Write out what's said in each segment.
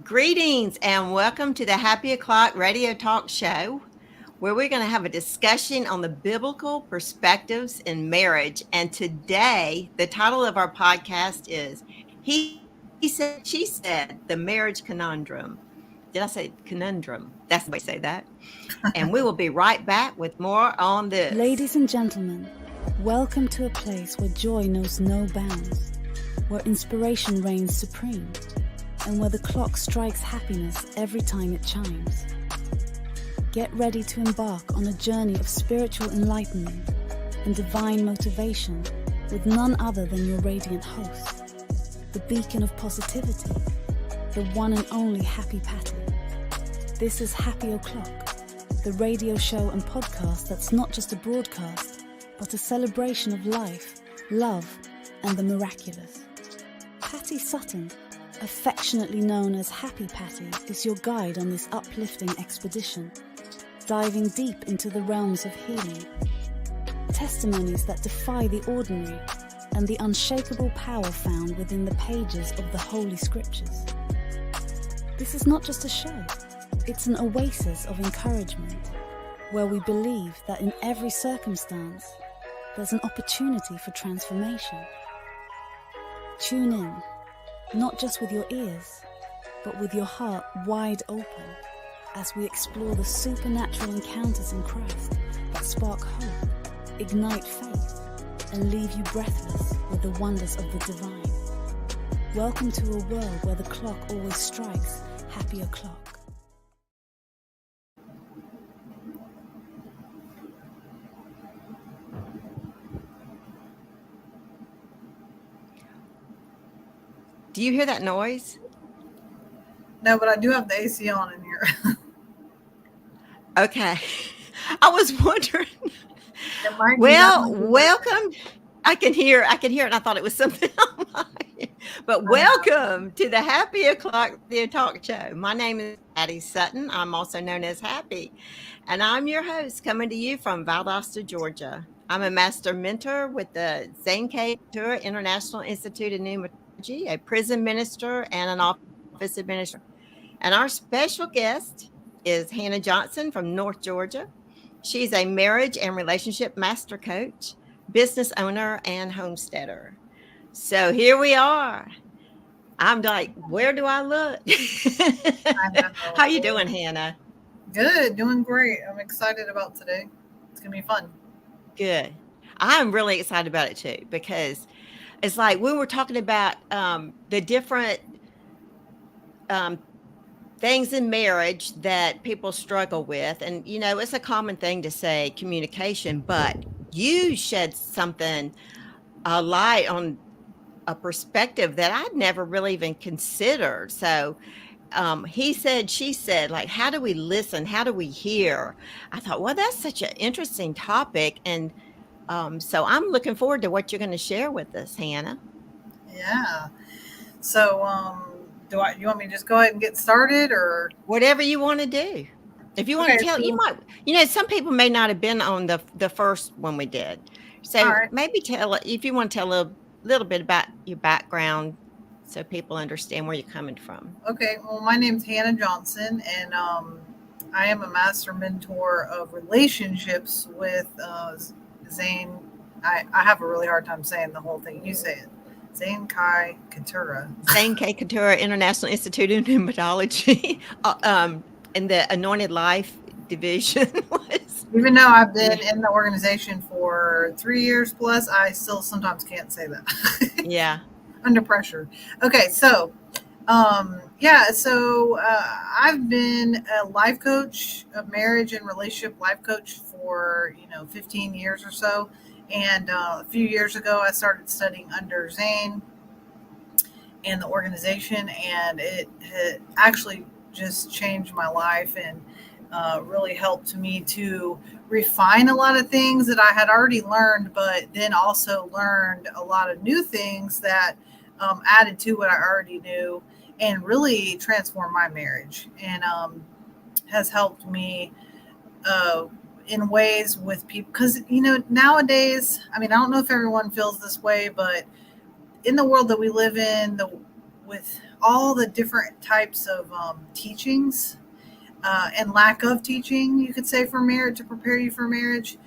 Greetings and welcome to the Happy O'Clock Radio Talk Show, where we're going to have a discussion on the biblical perspectives in marriage. And today, the title of our podcast is He Said, She Said, the Marriage Conundrum. Did I say conundrum? That's the way to say that. And we will be right back with more on this. Ladies and gentlemen, welcome to a place where joy knows no bounds, where inspiration reigns supreme, and where the clock strikes happiness every time it chimes. Get ready to embark on a journey of spiritual enlightenment and divine motivation with none other than your radiant host, the beacon of positivity, the one and only Happy Patti. This is Happy O'Clock, the radio show and podcast that's not just a broadcast, but a celebration of life, love, and the miraculous. Patti Sutton, affectionately known as Happy Patti, is your guide on this uplifting expedition, diving deep into the realms of healing. Testimonies that defy the ordinary and the unshakable power found within the pages of the Holy Scriptures. This is not just a show, it's an oasis of encouragement, where we believe that in every circumstance, there's an opportunity for transformation. Tune in, not just with your ears, but with your heart wide open, as we explore the supernatural encounters in Christ that spark hope, ignite faith, and leave you breathless with the wonders of the divine. Welcome to a world where the clock always strikes Happy O'Clock. Do you hear that noise? No, but I do have the AC on in here. Okay. I was wondering. Well, Welcome. I can hear it, and I thought it was something on mine. But welcome to the Happy O'Clock Talk Show. My name is Patti Sutton. I'm also known as Happy, and I'm your host, coming to you from Valdosta, Georgia. I'm a master mentor with the Zane K. Couture International Institute of Numerology, a prison minister, and an office administrator. And our special guest is Hannah Johnson from North Georgia. She's a marriage and relationship master coach, business owner, and homesteader. So here we are. I'm like, where do I look? How you doing, Hannah? Good, doing great. I'm excited about today. It's going to be fun. Good. I'm really excited about it too, because it's like we were talking about the different things in marriage that people struggle with. And, you know, it's a common thing to say communication, but you shed a light on a perspective that I'd never really even considered. So he said, she said, like, how do we listen? How do we hear? I thought, well, that's such an interesting topic. And so I'm looking forward to what you're going to share with us, Hannah. Yeah. So, you want me to just go ahead and get started, or whatever you want to do? If you want to tell, you might, some people may not have been on the first one we did. So maybe if you want to tell a little bit about your background so people understand where you're coming from. Okay. Well, my name's Hannah Johnson, and I am a master mentor of relationships with Zane. I have a really hard time saying the whole thing. You say it. Zane K. Couture. Zane K. Couture International Institute of Numerology in the Anointed Life division. Even though I've been in the organization for 3 years plus, I still sometimes can't say that. Yeah. Under pressure. Okay, so I've been a life coach, a marriage and relationship life coach for 15 years or so. And a few years ago, I started studying under Zane and the organization, and it had actually just changed my life and really helped me to refine a lot of things that I had already learned, but then also learned a lot of new things that added to what I already knew and really transformed my marriage, and has helped me in ways with people, because nowadays, I mean, I don't know if everyone feels this way, but in the world that we live in, with all the different types of teachings and lack of teaching, you could say, for marriage, to prepare you for marriage.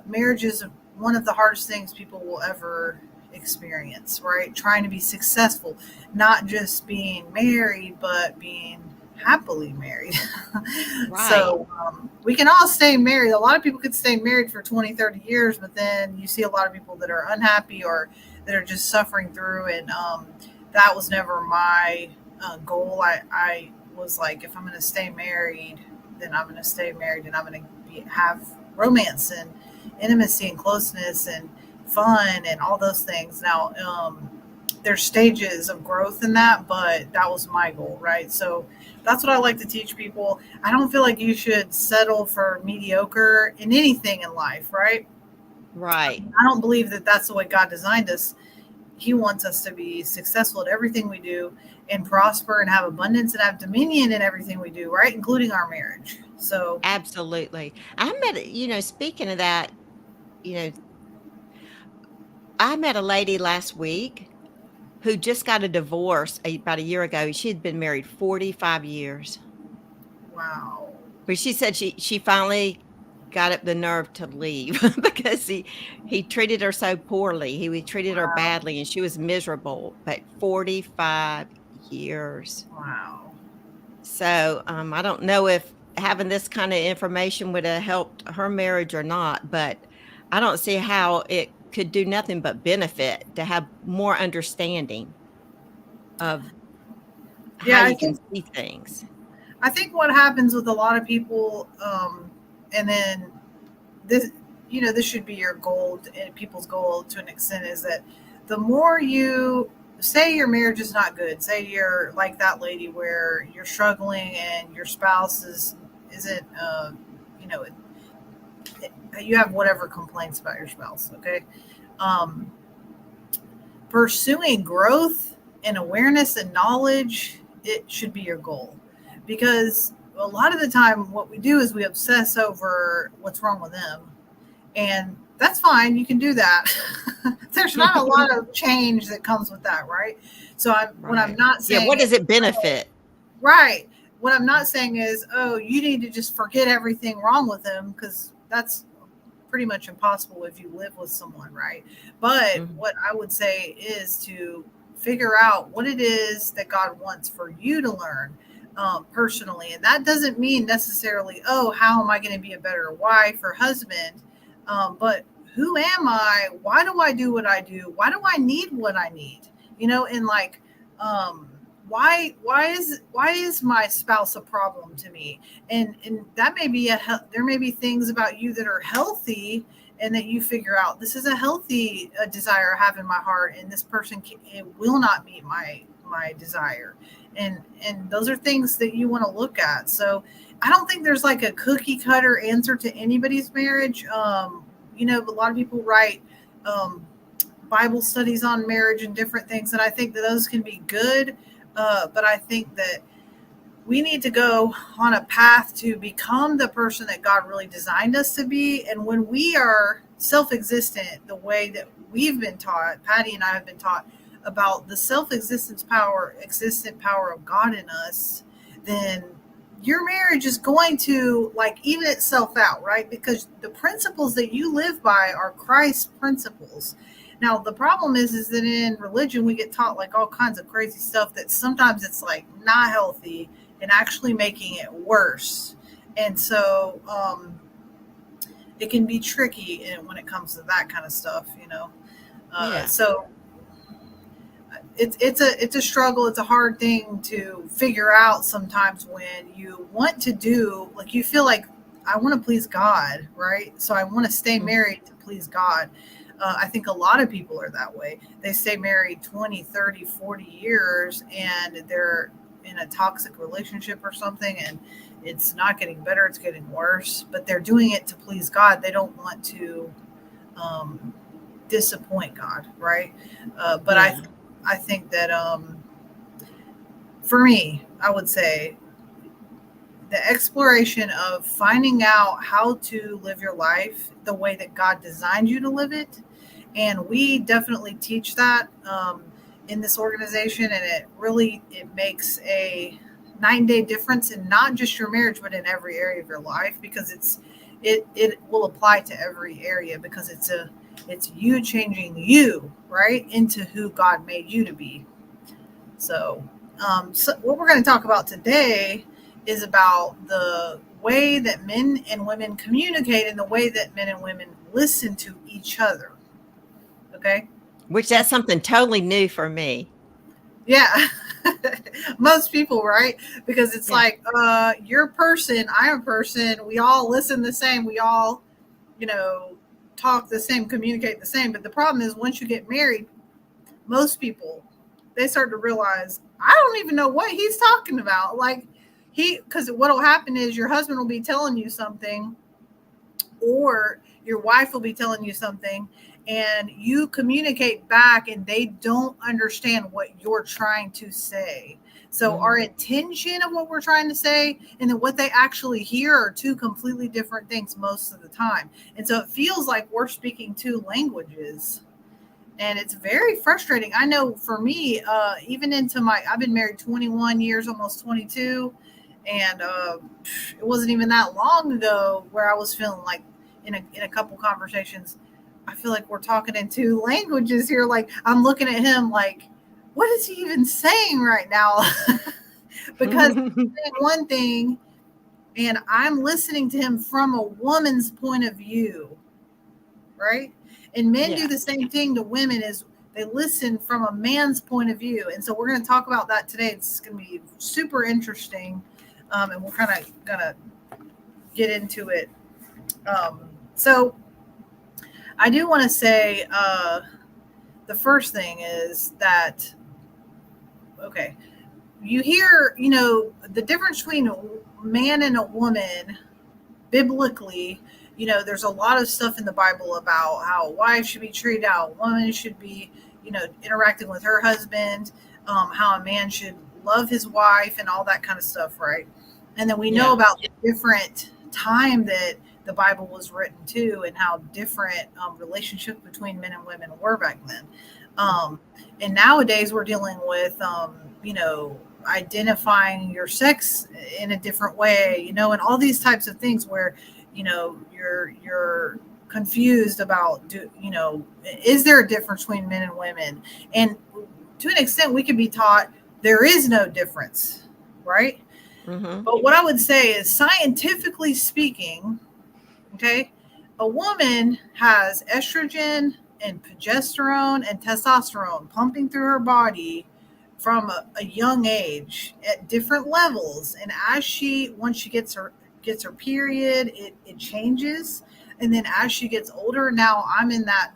Marriage is one of the hardest things people will ever experience, right? Trying to be successful, not just being married, but being happily married. Right. So we can all stay married. A lot of people could stay married for 20, 30 years, but then you see a lot of people that are unhappy or that are just suffering through. And that was never my goal. I was like, if I'm going to stay married, then I'm going to stay married, and I'm going to have romance and intimacy and closeness and fun and all those things. Now, there's stages of growth in that, but that was my goal, right? So that's what I like to teach people. I don't feel like you should settle for mediocre in anything in life, right? Right. I don't believe that that's the way God designed us. He wants us to be successful at everything we do and prosper and have abundance and have dominion in everything we do, right? Including our marriage. So Absolutely. Speaking of that, you know, I met a lady last week who just got a divorce about a year ago. She had been married 45 years. wow. But she said she finally got up the nerve to leave because he treated her so poorly. He treated her Wow. badly, and she was miserable. But 45 years. Wow. So I don't know if having this kind of information would have helped her marriage or not, but I don't see how it could do nothing but benefit to have more understanding of how Yeah, you can see things. I think what happens with a lot of people, and then this, this should be your goal and people's goal to an extent, is that the more you say your marriage is not good, say you're like that lady where you're struggling and your spouse isn't, you have whatever complaints about your spouse. Okay. Pursuing growth and awareness and knowledge, it should be your goal, because a lot of the time what we do is we obsess over what's wrong with them, and that's fine. You can do that. There's not a lot of change that comes with that, right? So what I'm not saying, what does it benefit? Right. What I'm not saying is, oh, you need to just forget everything wrong with them, because that's pretty much impossible if you live with someone, right? But what I would say is to figure out what it is that God wants for you to learn personally. And that doesn't mean necessarily, oh, how am I going to be a better wife or husband? But who am I? Why do I do what I do? Why do I need what I need? And like, why is my spouse a problem to me? And that may be there may be things about you that are healthy, and that you figure out, this is a healthy desire I have in my heart, and this person it will not meet my desire. And those are things that you want to look at. So I don't think there's like a cookie cutter answer to anybody's marriage. A lot of people write Bible studies on marriage and different things, and I think that those can be good. But I think that we need to go on a path to become the person that God really designed us to be. And when we are self-existent, the way that we've been taught, Patti and I have been taught about the existent power of God in us, then your marriage is going to like even itself out, right? Because the principles that you live by are Christ's principles. Now, the problem is that in religion, we get taught like all kinds of crazy stuff that sometimes it's like not healthy and actually making it worse. And so it can be tricky when it comes to that kind of stuff, So it's a struggle. It's a hard thing to figure out sometimes when you want to do, like, you feel like, I want to please God, right? So I want to stay married to please God. I think a lot of people are that way. They stay married 20, 30, 40 years, and they're in a toxic relationship or something, and it's not getting better, it's getting worse, but they're doing it to please God. They don't want to disappoint God, right? But I think that for me, I would say the exploration of finding out how to live your life the way that God designed you to live it. And we definitely teach that in this organization, and it makes a 9-day difference in not just your marriage, but in every area of your life, because it will apply to every area, because it's you changing you, right, into who God made you to be. So what we're going to talk about today is about the way that men and women communicate and the way that men and women listen to each other. Okay. Which that's something totally new for me. Yeah. Most people, right? Because it's like, you're a person, I'm a person. We all listen the same. We all, talk the same, communicate the same. But the problem is, once you get married, most people, they start to realize, I don't even know what he's talking about. Like because what will happen is your husband will be telling you something, or your wife will be telling you something, and you communicate back and they don't understand what you're trying to say. So our intention of what we're trying to say and then what they actually hear are two completely different things most of the time. And so it feels like we're speaking two languages. And it's very frustrating. I know for me, even I've been married 21 years, almost 22. And it wasn't even that long ago where I was feeling like in a couple conversations, I feel like we're talking in two languages here. Like I'm looking at him like, what is he even saying right now? Because he's saying one thing and I'm listening to him from a woman's point of view, right? And men do the same thing to women, is they listen from a man's point of view. And so we're going to talk about that today. It's going to be super interesting. And we're kind of going to get into it. So I do want to say the first thing is that, okay, you hear, the difference between a man and a woman biblically. There's a lot of stuff in the Bible about how a wife should be treated, how a woman should be, interacting with her husband, how a man should love his wife and all that kind of stuff, right? And then we know about the different time that the Bible was written too, and how different relationships between men and women were back then. And nowadays we're dealing with, identifying your sex in a different way, and all these types of things where, you're confused about, is there a difference between men and women? And to an extent, we can be taught there is no difference, right? Mm-hmm. But what I would say is, scientifically speaking, okay, a woman has estrogen and progesterone and testosterone pumping through her body from a young age at different levels. And once she gets her period, it changes. And then as she gets older, now I'm in that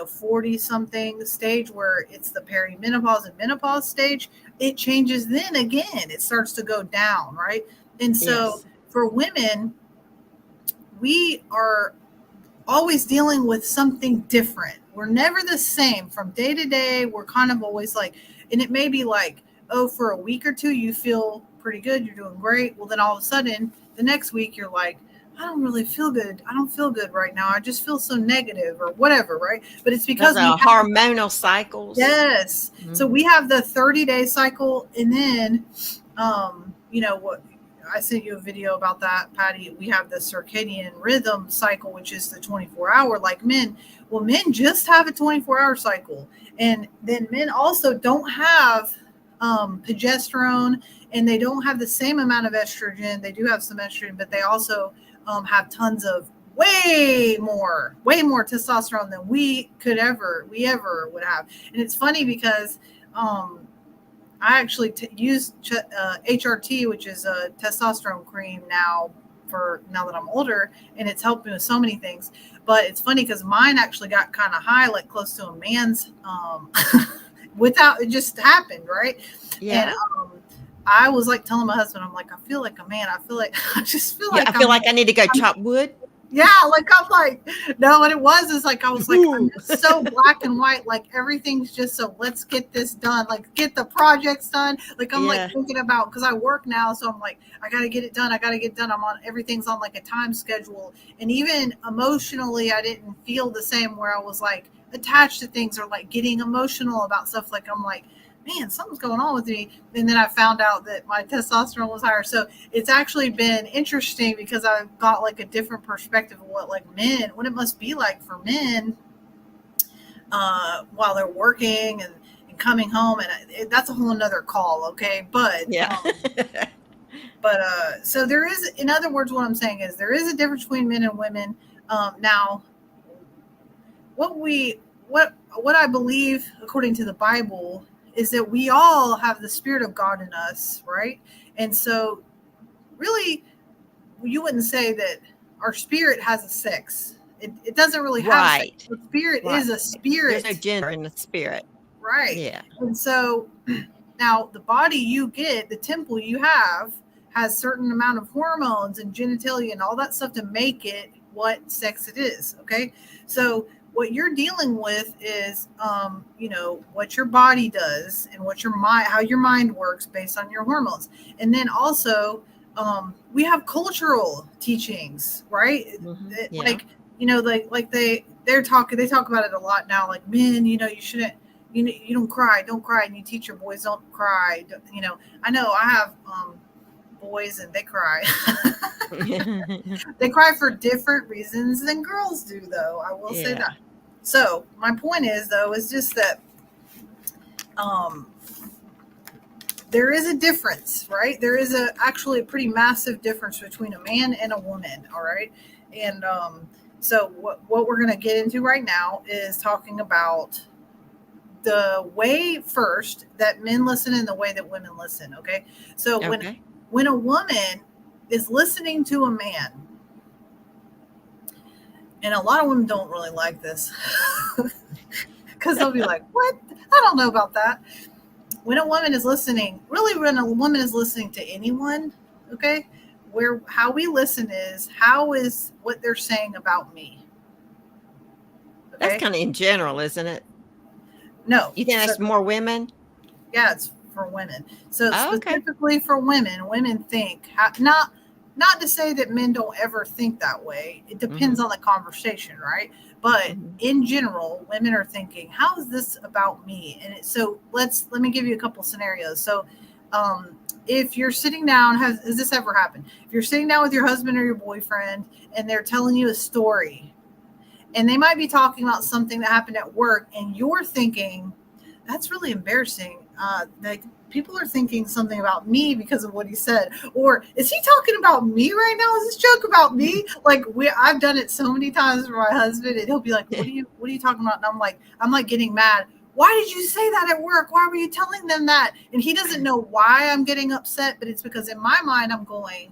40 something stage where it's the perimenopause and menopause stage, it changes. Then again, it starts to go down, right? And so for women, we are always dealing with something different. We're never the same from day to day. We're kind of always like, and it may be like, oh, for a week or two you feel pretty good, you're doing great. Well, then all of a sudden the next week you're like, I don't really feel good. I don't feel good right now. I just feel so negative or whatever, right? But it's because we have hormonal cycles. Yes. Mm-hmm. So we have the 30-day cycle, and then, what I sent you a video about that, Patty. We have the circadian rhythm cycle, which is the 24-hour, like men. Well, men just have a 24-hour cycle, and then men also don't have progesterone, and they don't have the same amount of estrogen. They do have some estrogen, but they also have tons of way more testosterone than we ever would have. And it's funny because I actually use HRT, which is a testosterone cream now that I'm older, and it's helped me with so many things. But it's funny because mine actually got kind of high, like close to a man's, without, it just happened, right? Yeah. And I was like telling my husband, I'm like, I feel like a man. I just feel like I need to go chop wood. Yeah, like I'm like, no, what it was is like, I was like, I'm just so black and white, like everything's just so, let's get this done, like get the projects done. Like I'm like thinking about, because I work now, so I'm like, I got to get it done. Everything's on like a time schedule. And even emotionally, I didn't feel the same, where I was like, attached to things or like getting emotional about stuff. Like I'm like, man, something's going on with me. And then I found out that my testosterone was higher. So it's actually been interesting because I've got like a different perspective of what it must be like for men while they're working and coming home. And that's a whole nother call. Okay. But, Yeah. So there is, in other words, what I'm saying is there is a difference between men and women. Now, what I believe, according to the Bible, is that we all have the Spirit of God in us, right? And so, really, you wouldn't say that our spirit has a sex. It doesn't really have sex. The spirit is a spirit. There's no gender in the spirit. Right. Yeah. And so, now the body you get, the temple you have, has certain amount of hormones and genitalia and all that stuff to make it what sex it is. Okay. So what you're dealing with is, what your body does and what your mind, how your mind works based on your hormones. And then also, we have cultural teachings, right? Mm-hmm. Like, they talk about it a lot now. Like, men, you shouldn't, you don't cry, and you teach your boys don't cry. I know I have, boys and they cry. They cry for different reasons than girls do, though. I will say that. So my point is, though, is just that there is a difference, right? There is actually a pretty massive difference between a man and a woman. All right. And so what we're going to get into right now is talking about the way first that men listen and the way that women listen. Okay. So when a woman is listening to a man, and a lot of women don't really like this because they'll be like, what? I don't know about that. When a woman is listening, when a woman is listening to anyone, okay, how we listen is what they're saying about me. Okay? That's kind of in general, isn't it? No. You think that's more women? Yeah, it's for women. So specifically for women think, not to say that men don't ever think that way. It depends on the conversation, right? But in general, women are thinking, how is this about me? And so let me give you a couple scenarios. So if you're sitting down, has this ever happened? If you're sitting down with your husband or your boyfriend and they're telling you a story and they might be talking about something that happened at work and you're thinking, that's really embarrassing. Like, people are thinking something about me because of what he said. Or is he talking about me right now? Is this joke about me? Like, I've done it so many times for my husband, and he'll be like, what are you talking about? And I'm like getting mad. Why did you say that at work? Why were you telling them that? And he doesn't know why I'm getting upset, but it's because in my mind I'm going,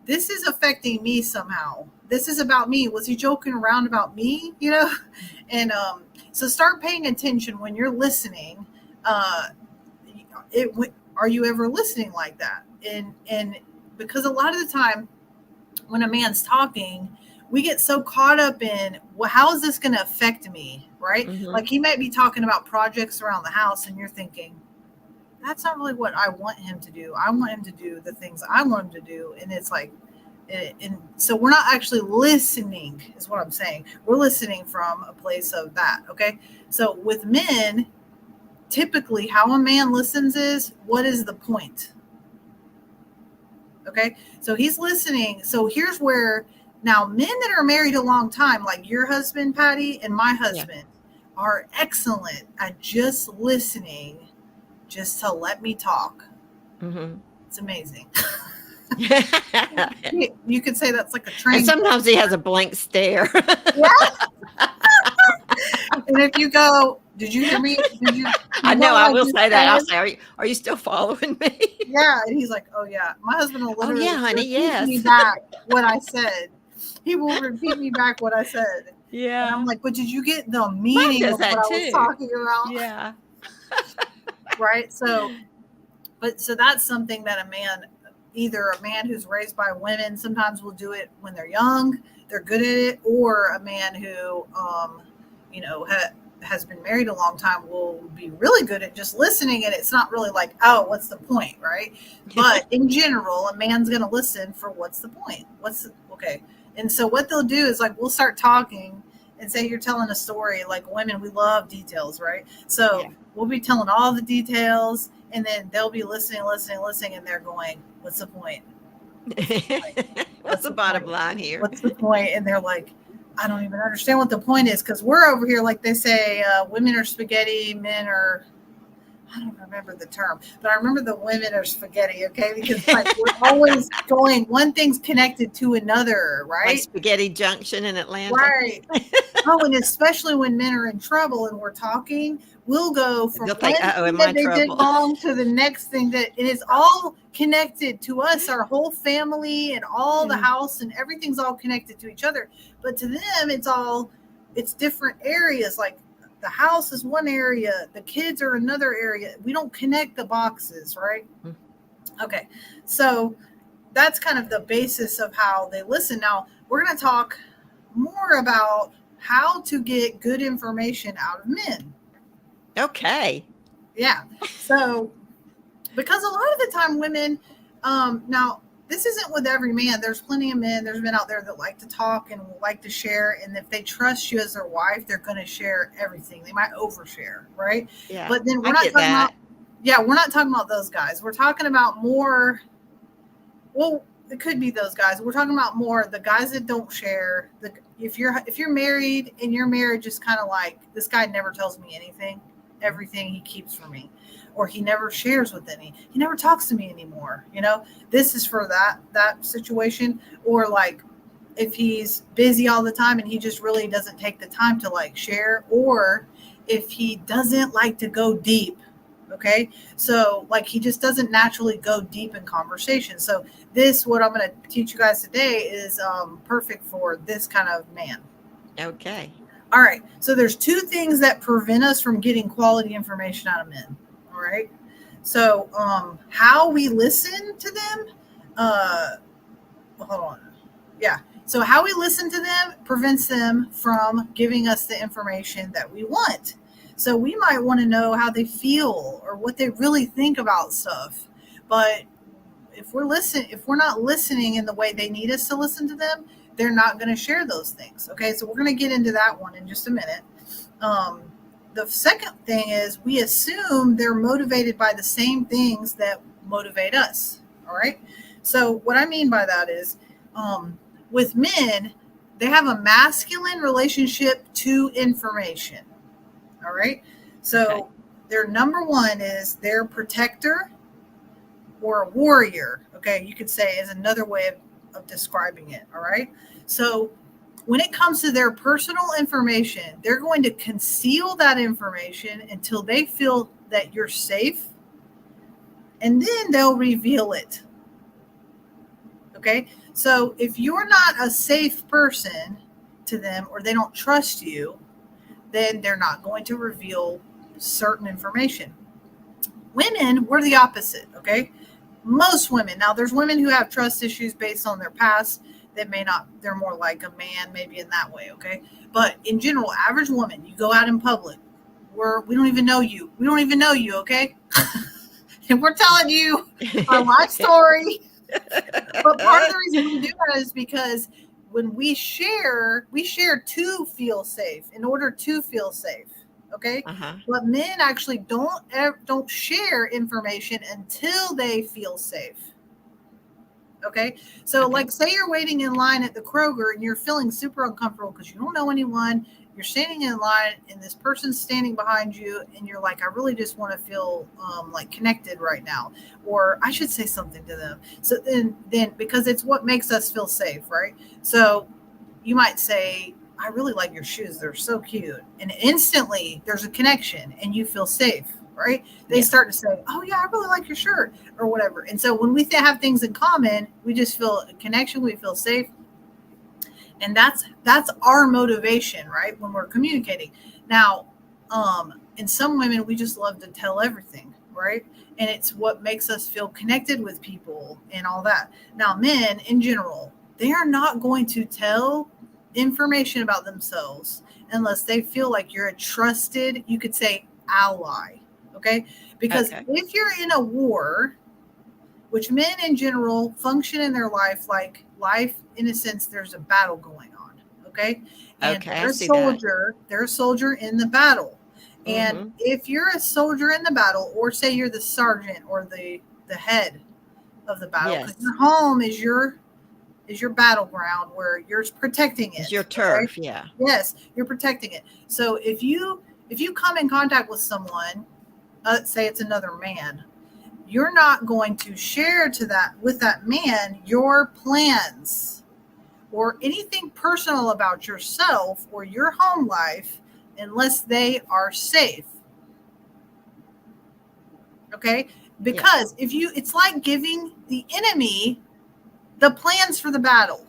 this is affecting me somehow. This is about me. Was he joking around about me? And so start paying attention when you're listening. Are you ever listening like that? And because a lot of the time when a man's talking, we get so caught up in, well, how is this going to affect me? Right? Like, he might be talking about projects around the house and you're thinking, that's not really what I want him to do. I want him to do the things I want him to do. And it's like, and so we're not actually listening is what I'm saying. We're listening from a place of that. Okay. So with men, typically how a man listens is, what is the point? Okay. So he's listening. So here's where now men that are married a long time, like your husband, Patti, and my husband are excellent at just listening, just to let me talk. It's amazing. You could say that's like a train. And sometimes he has a blank stare. And if you go, did you hear me? I know, I will say that. I'll say, are you still following me? Yeah. And he's like, oh yeah. My husband will literally repeat me back what I said. He will repeat me back what I said. Yeah. And I'm like, but did you get the meaning of what I was talking about? Yeah. Right. So that's something that either a man who's raised by women sometimes will do it when they're young, they're good at it, or a man who, has been married a long time will be really good at just listening. And it's not really like, oh, what's the point? Right. But in general, a man's going to listen for what's the point? Okay. And so what they'll do is, like, we'll start talking and say you're telling a story, like women, we love details, right? So Yeah. we'll be telling all the details, and then they'll be listening, and they're going, "What's the point? What's the bottom line here? What's the point?" And they're like, "I don't even understand what the point is," because we're over here, like they say, women are spaghetti, men are. I don't remember the term, but I remember the women are spaghetti, okay? Because like we're always going, one thing's connected to another, Like right? Spaghetti Junction in Atlanta. Right. Oh, and especially when men are in trouble and we're talking, we'll go from They'll one think, thing am I that in they did trouble? wrong to the next thing that it is all connected to us, our whole family and all the house and everything's all connected to each other. But to them, it's different areas. Like the house is one area, the kids are another area. We don't connect the boxes, right? Okay. So that's kind of the basis of how they listen. Now we're going to talk more about how to get good information out of men. Okay. Yeah. So, because a lot of the time women, now this isn't with every man. There's plenty of men. There's men out there that like to talk and like to share. And if they trust you as their wife, they're going to share everything. They might overshare, right? Yeah. But then we're not talking about, we're not talking about those guys. We're talking about more, well, it could be those guys. We're talking about more the guys that don't share. If you're married and your marriage is kind of like, this guy never tells me anything, everything he keeps from me, or he never shares with any, he never talks to me anymore. This is for that situation. Or like if he's busy all the time and he just really doesn't take the time to like share, or if he doesn't like to go deep. Okay. So like he just doesn't naturally go deep in conversation. So what I'm going to teach you guys today is perfect for this kind of man. Okay. All right. So there's two things that prevent us from getting quality information out of men. All right. So how we listen to them. Hold on. Yeah. So how we listen to them prevents them from giving us the information that we want. So we might want to know how they feel or what they really think about stuff. But if we're not listening in the way they need us to listen to them, they're not going to share those things. Okay, so we're going to get into that one in just a minute. The second thing is we assume they're motivated by the same things that motivate us. All right. So what I mean by that is with men, they have a masculine relationship to information. All right. So their number one is their protector or a warrior. Okay. You could say is another way of describing it. All right. So when it comes to their personal information, they're going to conceal that information until they feel that you're safe. And then they'll reveal it. Okay. So if you're not a safe person to them or they don't trust you, then they're not going to reveal certain information. Women, we're the opposite, okay? Most women. Now, there's women who have trust issues based on their past that may not, they're more like a man, maybe in that way, okay? But in general, average woman, you go out in public, we don't even know you. We don't even know you, okay? And we're telling you our life story. But part of the reason we do that is because when we share to feel safe, in order to feel safe. Okay. But men actually don't share information until they feel safe. Okay. So like say you're waiting in line at the Kroger and you're feeling super uncomfortable because you don't know anyone. You're standing in line and this person's standing behind you and you're like, I really just want to feel like connected right now, or I should say something to them. So then because it's what makes us feel safe, right? So you might say, I really like your shoes. They're so cute. And instantly there's a connection and you feel safe, right? They start to say, oh yeah, I really like your shirt or whatever. And so when we have things in common, we just feel a connection. We feel safe. And that's our motivation, right? When we're communicating. Now, in some women, we just love to tell everything, right? And it's what makes us feel connected with people and all that. Now, men in general, they are not going to tell information about themselves unless they feel like you're a trusted, you could say, ally. Okay? Because if you're in a war, which men in general function in their life like life, in a sense, there's a battle going on. Okay. And Okay, I see that. they're a soldier in the battle. And Mm-hmm. if you're a soldier in the battle, or say you're the sergeant or the head of the battle, because Yes. your home is your battleground where you're protecting It's it. your Okay. turf. Yeah. Yes, you're protecting it. So if you come in contact with someone, say it's another man, you're not going to share with that man your plans or anything personal about yourself or your home life unless they are safe. Okay? Because it's like giving the enemy the plans for the battle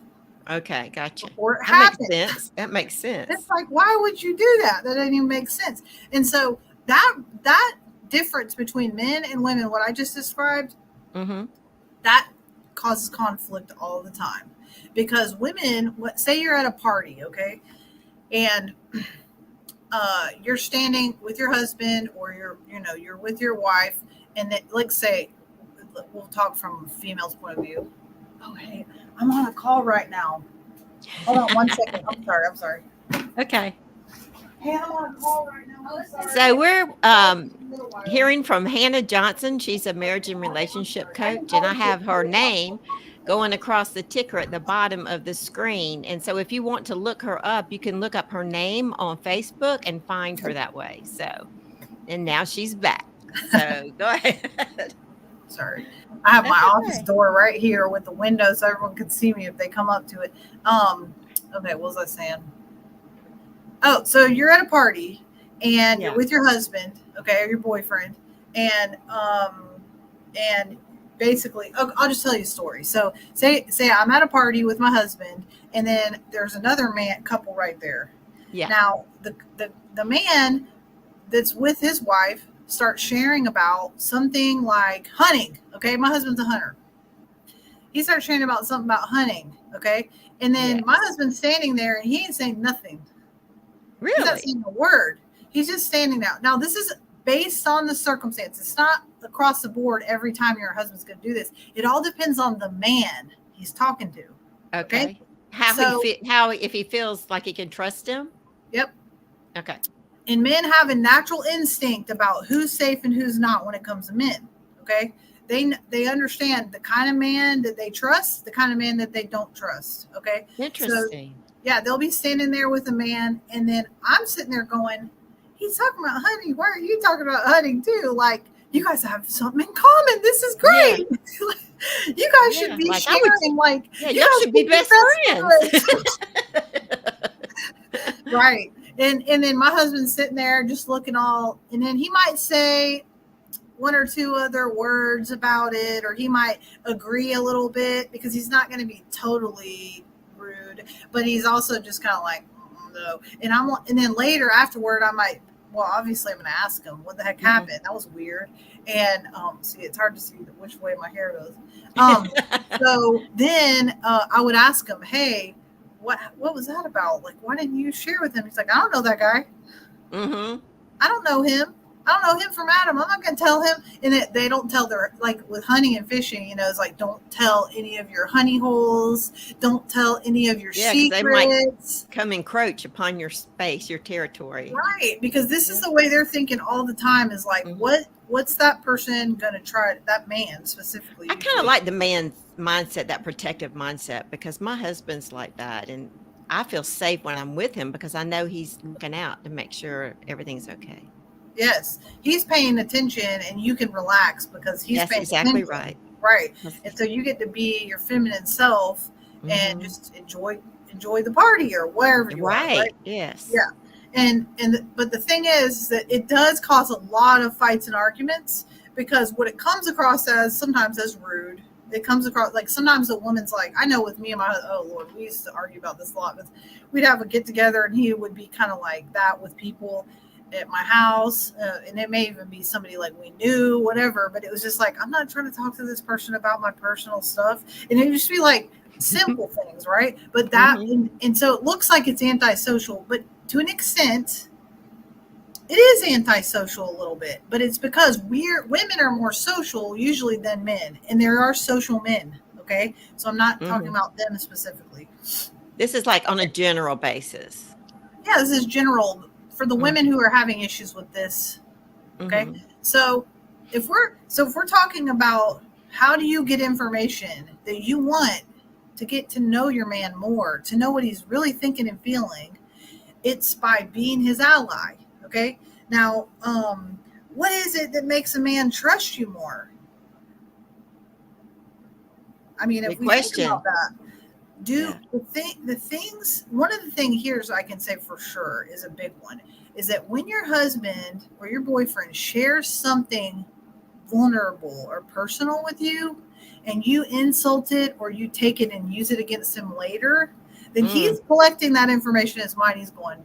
Okay, gotcha. before it That makes happens. sense. That makes It's sense. like, why would you do that? That doesn't even make sense. And so that difference between men and women, what I just described, Mm-hmm. that causes conflict all the time. Because women, say you're at a party, okay, and you're standing with your husband, or you're with your wife, and then, like, say, we'll talk from a female's point of view. Oh, hey, I'm on a call right now. Hold on one second. I'm sorry. Okay. Hey, I'm on a call right now. I'm sorry. So we're hearing from Hannah Johnson. She's a marriage and relationship coach, and I have her name going across the ticker at the bottom of the screen. And so if you want to look her up, you can look up her name on Facebook and find her that way. So, and now she's back. So go ahead. Sorry. I have my That's office okay. door right here with the window so everyone can see me if they come up to it. Okay, what was I saying? Oh, so you're at a party and you're Yeah. with your husband, okay, or your boyfriend, and basically, I'll just tell you a story. So say I'm at a party with my husband, and then there's another couple right there. Yeah. Now the man that's with his wife starts sharing about something like hunting. Okay, my husband's a hunter. He starts sharing about something about hunting. Okay, and then my Yes. husband's standing there and he ain't saying nothing. He's not Really? saying a word. He's just standing there. Now, this is based on the circumstance. It's not across the board every time your husband's going to do this. It all depends on the man he's talking to. Okay. How So, if he feels like he can trust him? yep. Okay. And men have a natural instinct about who's safe and who's not when it comes to men. Okay. They understand the kind of man that they trust, the kind of man that they don't trust. Okay. Interesting. So, yeah, they'll be standing there with a man, and then I'm sitting there going, he's talking about hunting. Why are you talking about hunting too? Like, you guys have something in common. This is great. Yeah. You guys should be sharing. Y'all should be best friends. Right. And then my husband's sitting there just looking all, and then he might say one or two other words about it, or he might agree a little bit because he's not going to be totally rude, but he's also just kind of like, no. And then later afterward, I might, well, obviously I'm going to ask him what the heck happened. That was weird. And see, it's hard to see which way my hair goes. So then I would ask him, hey, what was that about? Like, why didn't you share with him? He's like, I don't know that guy. Mm-hmm. I don't know him. I don't know him from Adam. I'm not going to tell him. And they don't tell like with hunting and fishing, it's like, don't tell any of your honey holes. Don't tell any of your secrets. They might come encroach upon your space, your territory. Right. Because this is the way they're thinking all the time, is like, what's that person going to try, that man specifically? I kind of like the man's mindset, that protective mindset, because my husband's like that. And I feel safe when I'm with him because I know he's looking out to make sure everything's okay. Yes, he's paying attention, and you can relax because he's paying exactly attention. Right. Right. And so you get to be your feminine self and just enjoy the party or wherever you are. Right. Yes. Yeah. But the thing is that it does cause a lot of fights and arguments, because what it comes across as sometimes as rude. It comes across like sometimes a woman's like, I know with me and oh Lord, we used to argue about this a lot, but we'd have a get together and he would be kind of like that with people at my house, and it may even be somebody like we knew, whatever, but it was just like, I'm not trying to talk to this person about my personal stuff, and it would just be like simple things, right? But that and so it looks like it's antisocial, but to an extent it is antisocial a little bit, but it's because women are more social usually than men, and there are social men, okay? So I'm not talking about them specifically. This is like on a general basis. Yeah, this is general for the women Mhm. who are having issues with this. Okay. Mhm. So if we're talking about how do you get information that you want to get to know your man more, to know what he's really thinking and feeling, it's by being his ally. Okay. Now, what is it that makes a man trust you more? I mean, if Good we think question. about that, do Yeah. the things, one of the things here is I can say for sure is a big one, is that when your husband or your boyfriend shares something vulnerable or personal with you and you insult it or you take it and use it against him later, then Mm. he's collecting that information in his mind. He's going,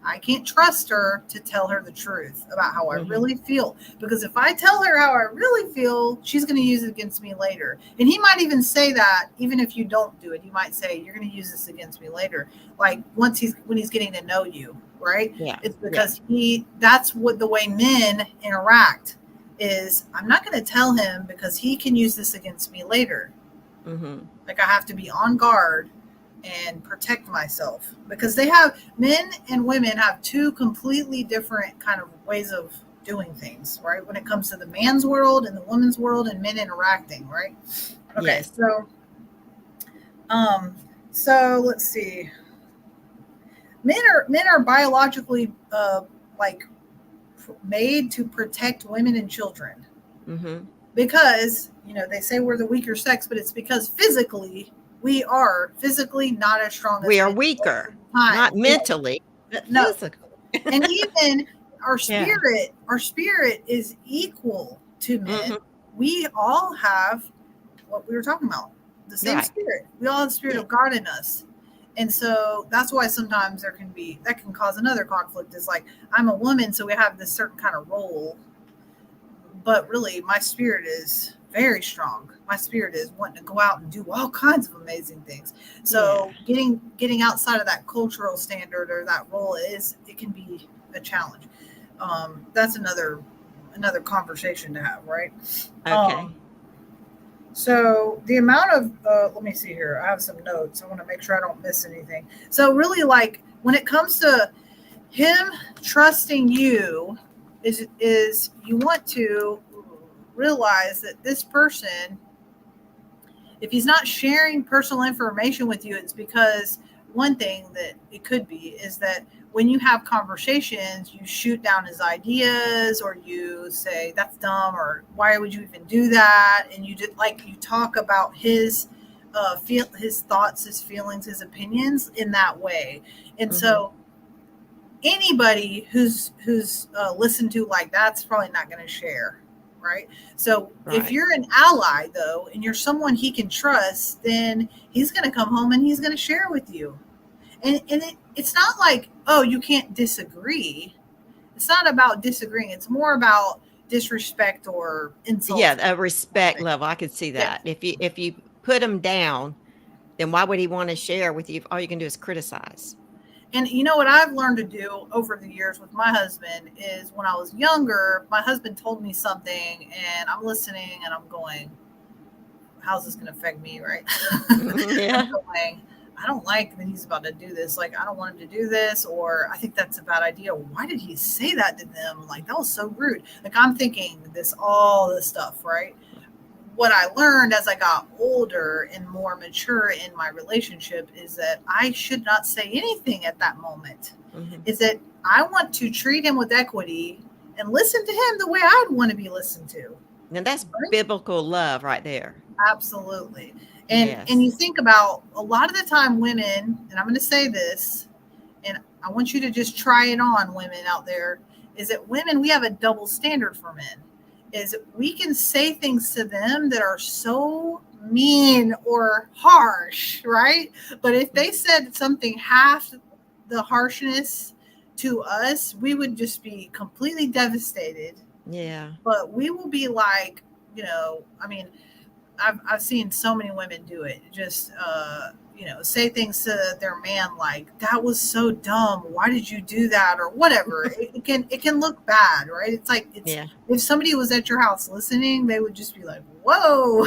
I can't trust her to tell her the truth about how I Mhm. really feel. Because if I tell her how I really feel, she's going to use it against me later. And he might even say that, even if you don't do it, he might say, you're going to use this against me later. Like when he's getting to know you, right? Yeah. It's Yeah. because that's what the way men interact is. I'm not going to tell him because he can use this against me later. Mhm. Like I have to be on guard and protect myself because they have, men and women have two completely different kind of ways of doing things, right? When it comes to the man's world and the woman's world and men interacting, right? Okay, Yes. um, so let's see. Men are biologically like made to protect women and children Mhm. because they say we're the weaker sex, but it's because physically we are physically not as strong We as are men most of weaker, the time. not mentally, but No, physically. and even Yeah. our spirit is equal to men. Mhm. We all have what we were talking about, the same Right. spirit. We all have the spirit Yeah. of God in us. And so that's why sometimes that can cause another conflict, is like, I'm a woman, so we have this certain kind of role, but really my spirit is very strong. My spirit is wanting to go out and do all kinds of amazing things. Yeah. So getting outside of that cultural standard or that role, it can be a challenge. That's another conversation to have, right? Okay. So the amount of let me see here. I have some notes. I want to make sure I don't miss anything. So really, like when it comes to him trusting you, is you want to realize that this person, if he's not sharing personal information with you, it's because one thing that it could be is that when you have conversations, you shoot down his ideas or you say that's dumb or why would you even do that, and you just like you talk about his his thoughts, his feelings, his opinions in that way. And Mhm. so anybody who's listened to like that's probably not going to share, right? So if Right. you're an ally though and you're someone he can trust, then he's going to come home and he's going to share with you. It's not like, oh, you can't disagree. It's not about disagreeing, it's more about disrespect or Yeah, insults or a respect something. level, I could see Yes. that. If you put him down, then why would he wanna share with you if all you can do is criticize? And you know what I've learned to do over the years with my husband is when I was younger, my husband told me something and I'm listening and I'm going, how's this going to affect me? Right. Mhm, I'm yeah. going, I don't like that he's about to do this. Like, I don't want him to do this, or I think that's a bad idea. Why did he say that to them? Like, that was so rude. Like, I'm thinking all this stuff, right? What I learned as I got older and more mature in my relationship is that I should not say anything at that moment. Mhm. Is that I want to treat him with equity and listen to him the way I'd want to be listened to. Now that's Right? biblical love right there. Absolutely. And you Yes. think about a lot of the time women, and I'm going to say this, and I want you to just try it on, women out there, is that women, we have a double standard for men. Is we can say things to them that are so mean or harsh, right? But if they said something half the harshness to us, we would just be completely devastated. Yeah. But we will be like, I mean, I've seen so many women do it. Just say things to their man like, "That was so dumb. Why did you do that?" or whatever. It can look bad, right? It's like it's Yeah. if somebody was at your house listening, they would just be like, "Whoa!"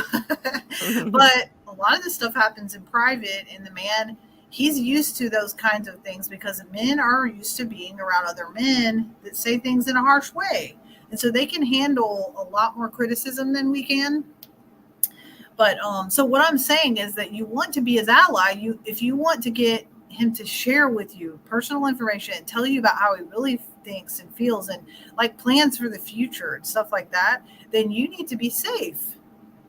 Mhm. But a lot of this stuff happens in private, and the man he's used to those kinds of things because men are used to being around other men that say things in a harsh way. And so they can handle a lot more criticism than we can. But so what I'm saying is that you want to be his ally. If you want to get him to share with you personal information and tell you about how he really thinks and feels and like plans for the future and stuff like that, then you need to be safe.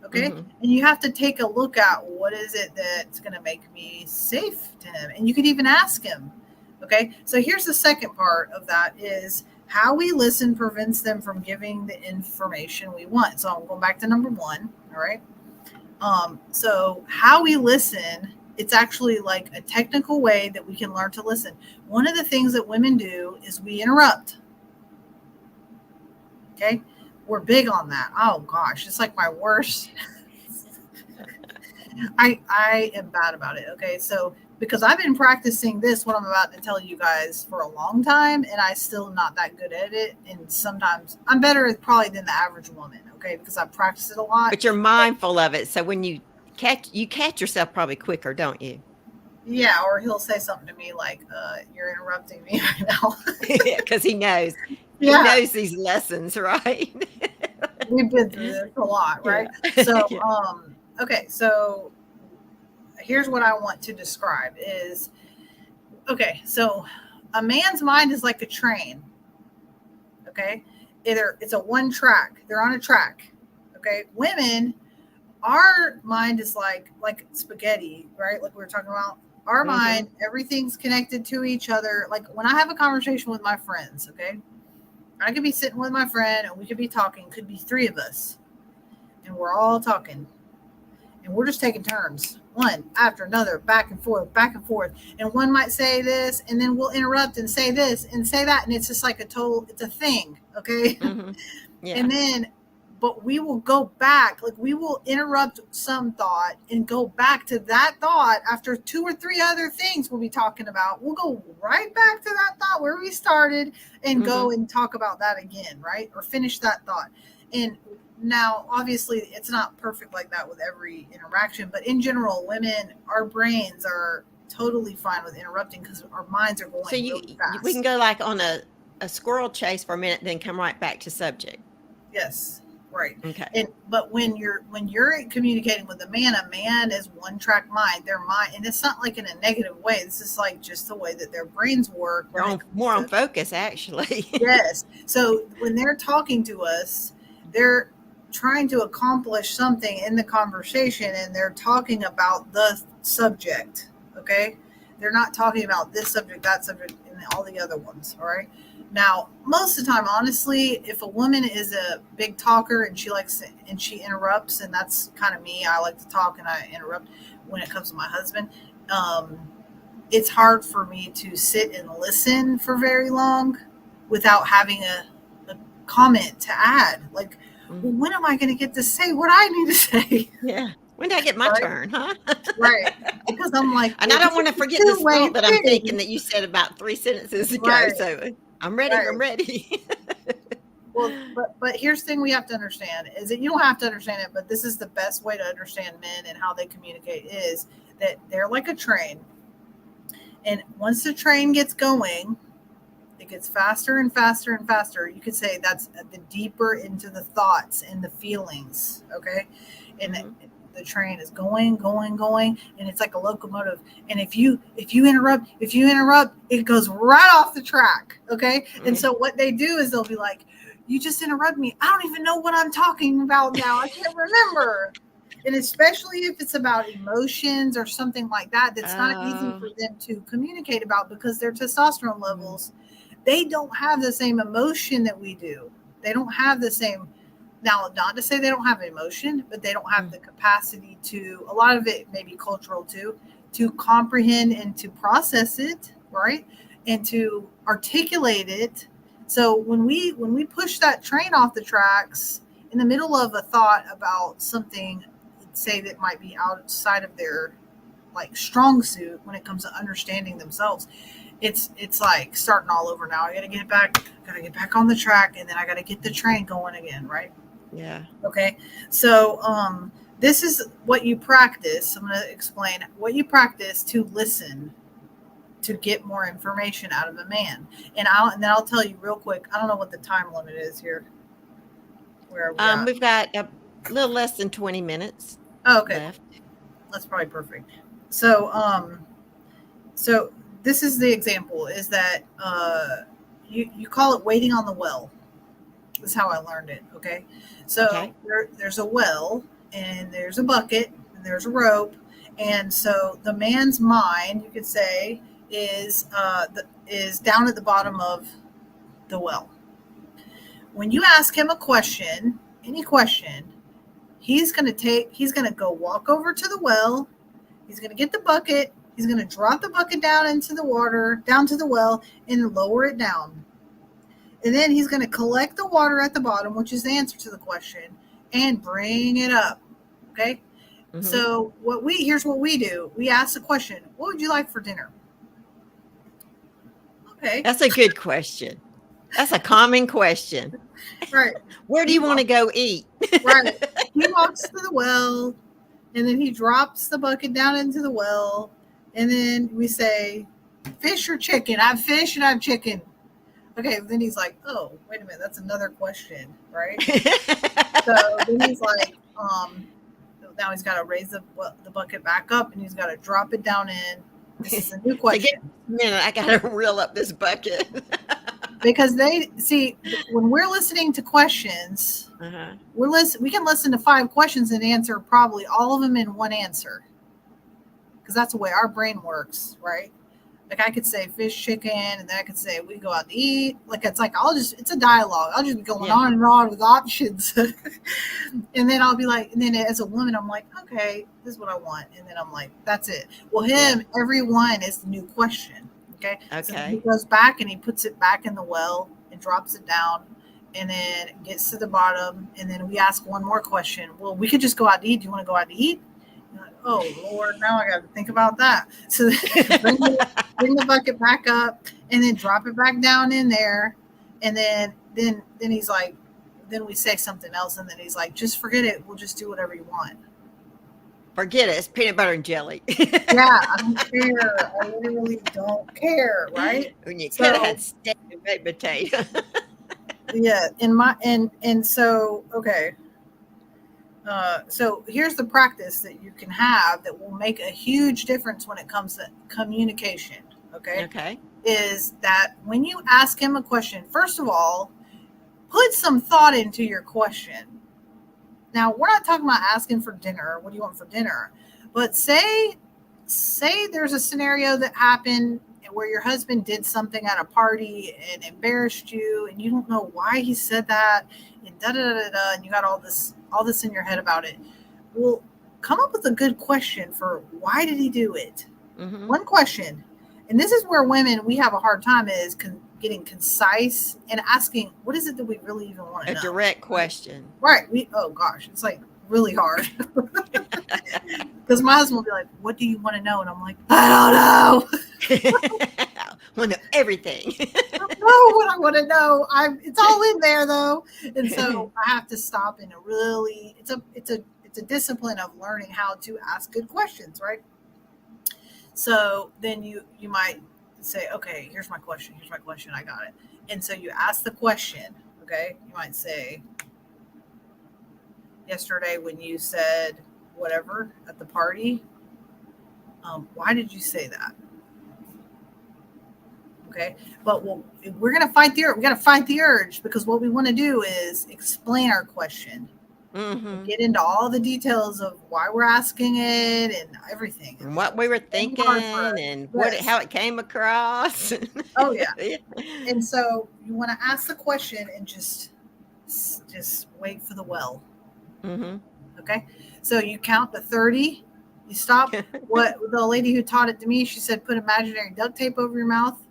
Okay. And you have to take a look at what is it that's going to make me safe to him. And you could even ask him. Okay. So here's the second part of that is how we listen prevents them from giving the information we want. So I'm going back to number 1. All right. So how we listen, it's actually like a technical way that we can learn to listen. One of the things that women do is we interrupt. Okay. We're big on that. Oh gosh, it's like my worst. I am bad about it. Okay. So because I've been practicing this, what I'm about to tell you guys for a long time, and I still not that good at it. And sometimes I'm better at probably than the average woman. Okay. Because I've practiced it a lot. But you're mindful of it. So when you catch yourself probably quicker, don't you? Yeah. Or he'll say something to me like, you're interrupting me right now. Yeah. Cause he knows. Yeah. He knows these lessons, right? We've been through this a lot, right? Yeah. So, Yeah. Okay, so here's what I want to describe is, okay, so a man's mind is like a train, okay? Either it's a one track, they're on a track, okay? Women, our mind is like spaghetti, right? Like we were talking about. Our mind, everything's connected to each other. Like when I have a conversation with my friends, okay? I could be sitting with my friend and we could be talking, could be 3 of us, and we're all talking. And we're just taking turns, one after another, back and forth. And one might say this, and then we'll interrupt and say this and say that. And it's just like it's a thing. Okay. Yeah. And then, but we will go back, like we will interrupt some thought and go back to that thought after 2 or 3 other things we'll be talking about. We'll go right back to that thought where we started and go and talk about that again, right? Or finish that thought. And now, obviously, it's not perfect like that with every interaction, but in general, women, our brains are totally fine with interrupting because our minds are going really fast. We can go like on a squirrel chase for a minute, then come right back to subject. Yes, right. Okay. But when you're communicating with a man is one track mind. Their mind, and it's not like in a negative way. This is like just the way that their brains work. They're more on focus, actually. Yes. So when they're talking to us, they're trying to accomplish something in the conversation, and they're talking about the subject. Okay. They're not talking about this subject, that subject, and all the other ones. All right. Now, most of the time, honestly, if a woman is a big talker and she interrupts, and that's kind of me, I like to talk and I interrupt when it comes to my husband. It's hard for me to sit and listen for very long without having a comment to add. Like, well, when am I going to get to say what I need to say? Yeah. When did I get my turn, huh? Right. Because I'm like, and I don't want to forget this thought that I'm thinking that you said about 3 sentences ago. Right. So I'm ready. Right. I'm ready. Well, but here's the thing we have to understand is that you don't have to understand it, but this is the best way to understand men and how they communicate is that they're like a train. And once the train gets going, it gets faster and faster and faster. You could say that's the deeper into the thoughts and the feelings. Okay. And the train is going, and it's like a locomotive. And if you interrupt, it goes right off the track. Okay. And so what they do is they'll be like, you just interrupt me. I don't even know what I'm talking about now. I can't remember. And especially if it's about emotions or something like that, that's not easy for them to communicate about because their testosterone levels, they don't have the same emotion that we do. They don't have the same. Now, not to say they don't have emotion, but they don't have the capacity to, a lot of it may be cultural too, to comprehend and to process it, right? And to articulate it. So when we push that train off the tracks in the middle of a thought about something, say that might be outside of their like strong suit when it comes to understanding themselves, it's like starting all over now. I got to get back on the track, and then I got to get the train going again, right? Yeah. Okay. So This is what you practice. I'm going to explain what you practice to listen to get more information out of a man. And then I'll tell you real quick. I don't know what the time limit is here. Where are we at? We've got a little less than 20 minutes Oh, okay. left. That's probably perfect. So this is the example, is that you call it waiting on the well. This is how I learned it. Okay. So Okay. there's a well, and there's a bucket, and there's a rope. And so the man's mind, you could say, is down at the bottom of the well. When you ask him a question, any question, he's going to go walk over to the well. He's going to get the bucket. He's going to drop the bucket down into the water, down to the well, and lower it down. And then he's going to collect the water at the bottom, which is the answer to the question, and bring it up. Okay? Mm-hmm. So here's what we do. We ask the question, what would you like for dinner? Okay. That's a good question. That's a common question. Right. Where do you want to go eat? Right. He walks to the well, and then he drops the bucket down into the well. And then we say, fish or chicken? I have fish and I have chicken. Okay. Then he's like, oh, wait a minute. That's another question. Right. So then he's like, now he's got to raise the bucket back up, and he's got to drop it down in. This is a new question. I got to reel up this bucket. Because when we're listening to questions, we can listen to 5 questions and answer probably all of them in one answer. Because that's the way our brain works, right? Like I could say fish, chicken, and then I could say we go out to eat. It's a dialogue. I'll just be going on and on with options. And then I'll be like, and then as a woman, I'm like, okay, this is what I want. And then I'm like, that's it. Well, every one is the new question. Okay. So he goes back and he puts it back in the well and drops it down, and then gets to the bottom. And then we ask one more question. Well, we could just go out to eat. Do you want to go out to eat? Like, oh Lord, now I got to think about that. So bring the bucket back up, and then drop it back down in there. And then he's like, then we say something else. And then he's like, just forget it. We'll just do whatever you want. Forget it. It's peanut butter and jelly. Yeah, I don't care. I literally don't care, right? When you could have had steak and baked potato. Yeah, so okay. So here's the practice that you can have that will make a huge difference when it comes to communication. Okay. Okay. Is that when you ask him a question, first of all, put some thought into your question. Now, we're not talking about asking for dinner. What do you want for dinner? But say there's a scenario that happened where your husband did something at a party and embarrassed you, and you don't know why he said that, and da-da-da-da-da, and you got all this in your head about it. Well, come up with a good question for why did he do it? Mm-hmm. One question. And this is where women, we have a hard time is getting concise and asking, what is it that we really even want to know? A direct question. Right. Oh gosh, it's like really hard. Because my husband will be like, what do you want to know? And I'm like, I don't know. I want to know everything. I don't know what I want to know. It's all in there though. And so I have to stop and it's a discipline of learning how to ask good questions, right? So then you might say, okay, here's my question. I got it. And so you ask the question, okay? You might say, yesterday when you said whatever at the party, why did you say that? Okay. But we're going to fight we got to fight the urge, because what we want to do is explain our question. Mm-hmm. Get into all the details of why we're asking it and everything, and what we were thinking, and how it came across. Oh yeah. And so you want to ask the question and just wait for the well. Mm-hmm. Okay. So you count to 30. You stop. What the lady who taught it to me, she said, put imaginary duct tape over your mouth.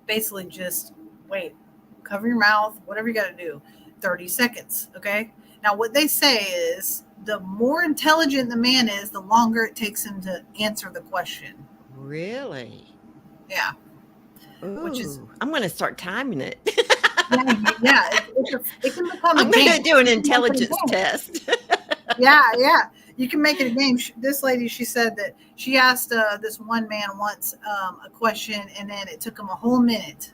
Basically, just wait. Cover your mouth. Whatever you got to do. 30 seconds. Okay. Now, what they say is the more intelligent the man is, the longer it takes him to answer the question. Really? Yeah. Ooh, I'm going to start timing it. Yeah. It can become. I'm going to do an intelligence test. Yeah. You can make it a game. This lady, she said that she asked this one man once a question, and then it took him a whole minute.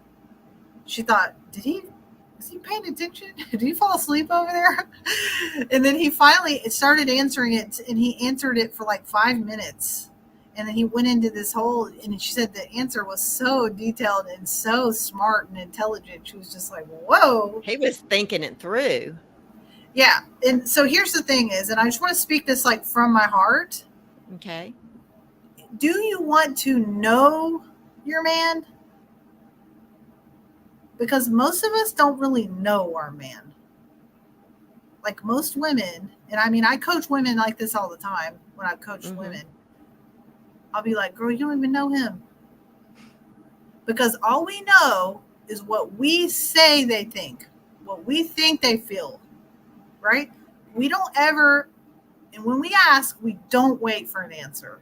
She thought, was he paying attention? Did he fall asleep over there? And then he finally started answering it, and he answered it for like 5 minutes. And then he went into this whole, and she said the answer was so detailed and so smart and intelligent. She was just like, whoa. He was thinking it through. Yeah. And so here's the thing is, and I just want to speak this like from my heart. Okay. Do you want to know your man? Because most of us don't really know our man. Like most women, and I mean, I coach women like this all the time when I coach women. I'll be like, girl, you don't even know him. Because all we know is what we say they think, what we think they feel, right? We don't ever, and when we ask, we don't wait for an answer.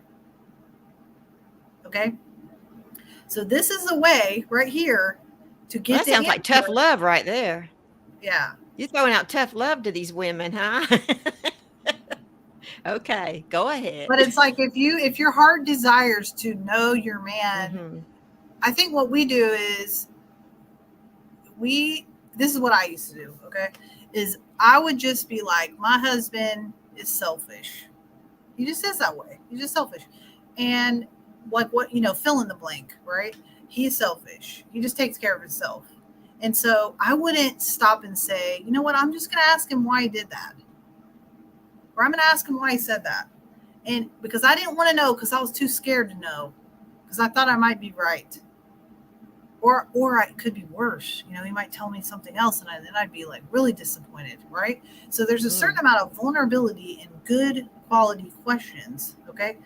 Okay? So this is the way right here to get that sounds like tough love right there. Yeah. You're throwing out tough love to these women, huh? Okay, go ahead. But it's like if your heart desires to know your man, I think what we do is this is what I used to do, okay? Is I would just be like, my husband is selfish. He just is that way. He's just selfish. And like what, fill in the blank, right? He's selfish. He just takes care of himself. And so I wouldn't stop and say, you know what, I'm just going to ask him why he did that. Or I'm going to ask him why he said that. And because I didn't want to know, because I was too scared to know, because I thought I might be right. Or it could be worse. He might tell me something else, and then I'd be like really disappointed, right? So there's a certain amount of vulnerability in good quality questions, okay?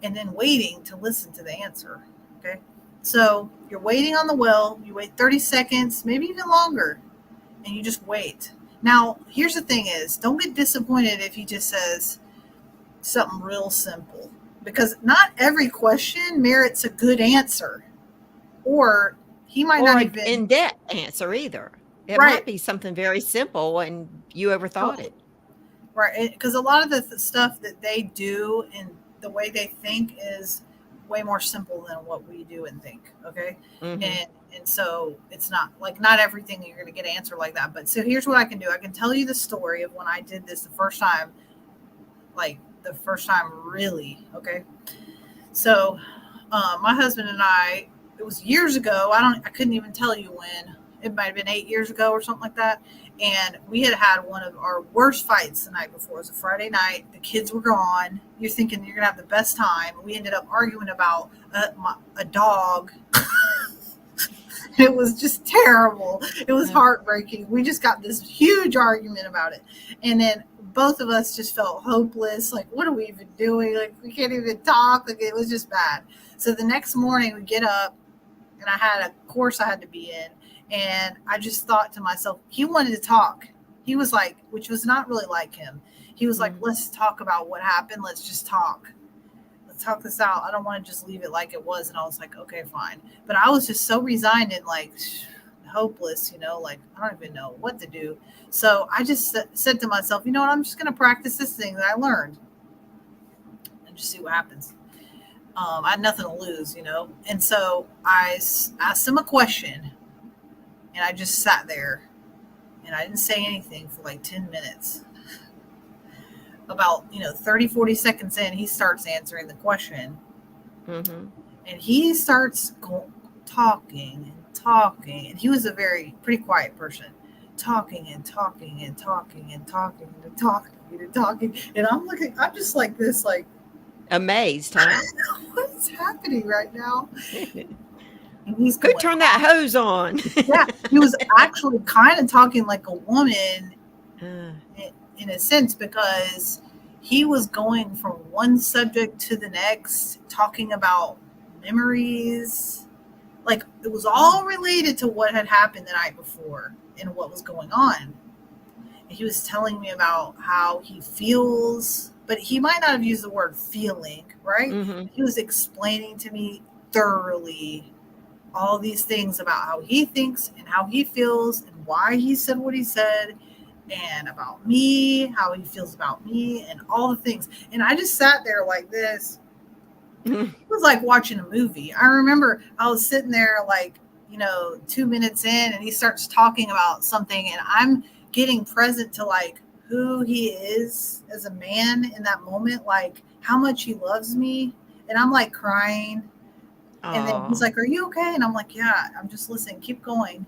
And then waiting to listen to the answer, okay? So you're waiting on the well, you wait 30 seconds, maybe even longer, and you just wait. Now, here's the thing is, don't get disappointed if he just says something real simple, because not every question merits a good answer, or he might not even in-depth answer either. It right. might be something very simple and you overthought it. Right, because a lot of the stuff that they do and the way they think is way more simple than what we do and think, okay? And so it's not everything you're going to get an answer like that. But so here's what I can do. I can tell you the story of when I did this the first time really, okay? So my husband and I, it was years ago. I couldn't even tell you when. It might have been 8 years ago or something like that. And we had one of our worst fights the night before. It was a Friday night. The kids were gone. You're thinking you're going to have the best time. We ended up arguing about a dog. It was just terrible. It was heartbreaking. We just got this huge argument about it. And then both of us just felt hopeless. Like, what are we even doing? Like, we can't even talk. Like, it was just bad. So the next morning we get up, and I had a course I had to be in. And I just thought to myself, he wanted to talk. He was like, which was not really like him. He was like, let's talk about what happened. Let's just talk. Let's talk this out. I don't want to just leave it like it was. And I was like, okay, fine. But I was just so resigned and like hopeless, like I don't even know what to do. So I just said to myself, you know what? I'm just going to practice this thing that I learned and just see what happens. I had nothing to lose, And so I asked him a question. And I just sat there and I didn't say anything for like 10 minutes. About, 30, 40 seconds in, he starts answering the question. And he starts talking and talking. And he was a pretty quiet person. Talking and talking and talking and talking and talking and talking. And I'm just like this, like. Amazed, huh? What is happening right now? And he's going, who turned that hose on? Yeah, he was actually kind of talking like a woman in a sense, because he was going from one subject to the next, talking about memories. Like, it was all related to what had happened the night before and what was going on. And he was telling me about how he feels, but he might not have used the word feeling, right? He was explaining to me thoroughly all these things about how he thinks and how he feels and why he said what he said. and about me, how he feels about me, and all the things. And I just sat there like this. It was like watching a movie. I remember I was sitting there like, 2 minutes in, and he starts talking about something, and I'm getting present to like who he is as a man in that moment, like how much he loves me. And I'm like crying. And then he's Oh. like, "Are you okay?" And I'm like, "Yeah, I'm just listening. Keep going."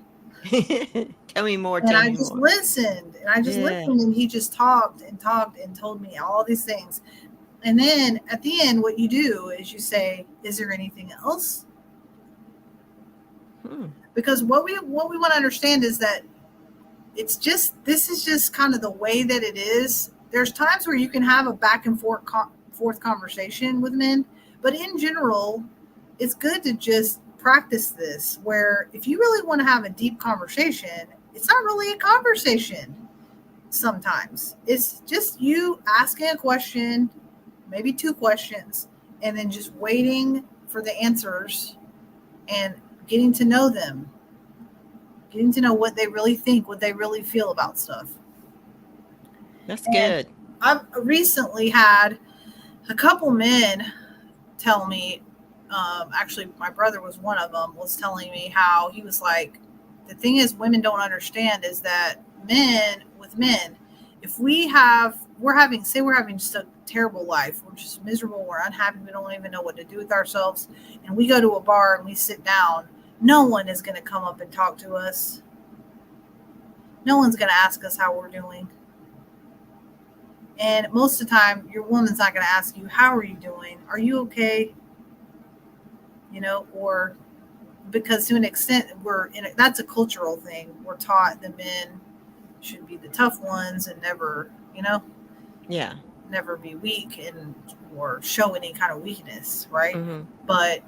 Tell me more. And Tell I me just more. listened, and I just Yeah. listened, and he just talked and talked and told me all these things. And then at the end, what you do is you say, "Is there anything else?" Because what we want to understand is that this is just kind of the way that it is. There's times where you can have a back and forth conversation with men, but in general, it's good to just practice this. Where if you really want to have a deep conversation, it's not really a conversation. Sometimes it's just you asking a question, maybe two questions, and then just waiting for the answers and getting to know them, getting to know what they really think, what they really feel about stuff. That's And good. I've recently had a couple men tell me, actually, my brother was one of them, was telling me how he was like, the thing is, women don't understand is that men, if we're having just a terrible life, we're just miserable, we're unhappy, we don't even know what to do with ourselves, and we go to a bar and we sit down, no one is going to come up and talk to us. No one's going to ask us how we're doing. And most of the time, your woman's not going to ask you, how are you doing? Are you okay? Or because to an extent, that's a cultural thing. We're taught that men should be the tough ones and never, Yeah. never be weak or show any kind of weakness, right? Mm-hmm. But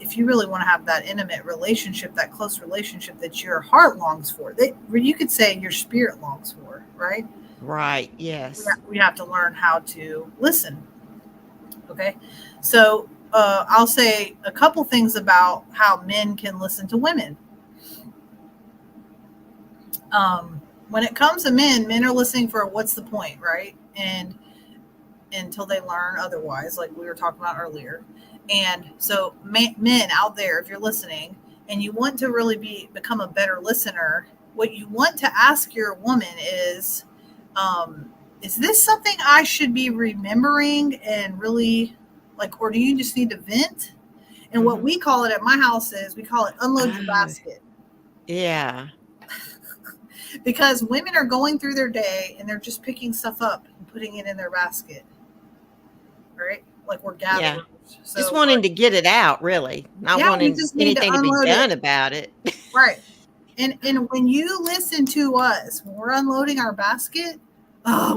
if you really want to have that intimate relationship, that close relationship that your heart longs for, you could say your spirit longs for, right? Right. Yes. We have to learn how to listen. Okay. So I'll say a couple things about how men can listen to women. When it comes to men are listening for what's the point, right? And until they learn otherwise, like we were talking about earlier. And so men out there, if you're listening and you want to really become a better listener, what you want to ask your woman is this something I should be remembering and really like, or do you just need to vent? And what we call it at my house is we call it unload your basket. Yeah. Because women are going through their day and they're just picking stuff up and putting it in their basket. Right? Like we're gatherers. Yeah. So, Just wanting to get it out, really. Not we wanting just need anything to be unload done it. about it. Right. And when you listen to us, when we're unloading our basket,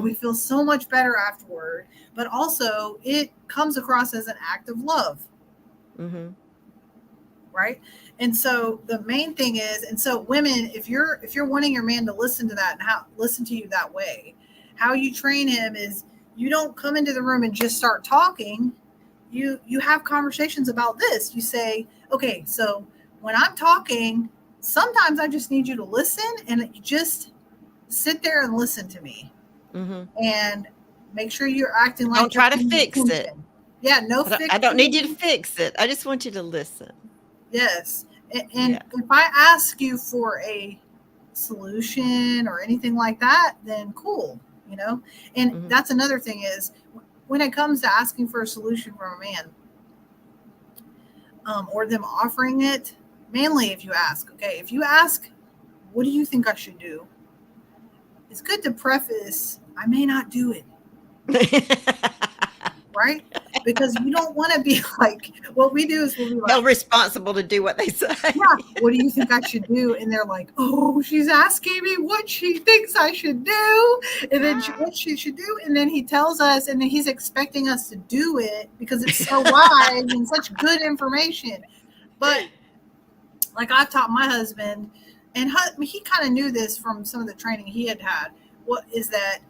we feel so much better afterward. But also, it comes across as an act of love. Mm-hmm. Right. And so the main thing is, and so women, if you're wanting your man to listen to that and listen to you that way, how you train him is you don't come into the room and just start talking. You have conversations about this. You say, okay, so when I'm talking, sometimes I just need you to listen and you just sit there and listen to me. Mm-hmm. And make sure you're acting like don't try to fix it. Yeah, no fixing. I don't need you to fix it. I just want you to listen. Yes. And if I ask you for a solution or anything like that, then cool, And that's another thing is when it comes to asking for a solution from a man, or them offering it, mainly if you ask, what do you think I should do? It's good to preface, I may not do it. Right? Because you don't want to be like, what we do is we'll be like, held responsible to do what they say. Yeah, what do you think I should do? And they're like, oh, she's asking me what she thinks I should do. And then what she should do. And then he tells us, and then he's expecting us to do it because it's so wise and such good information. But like I've taught my husband, and he kind of knew this from some of the training he had. What is that?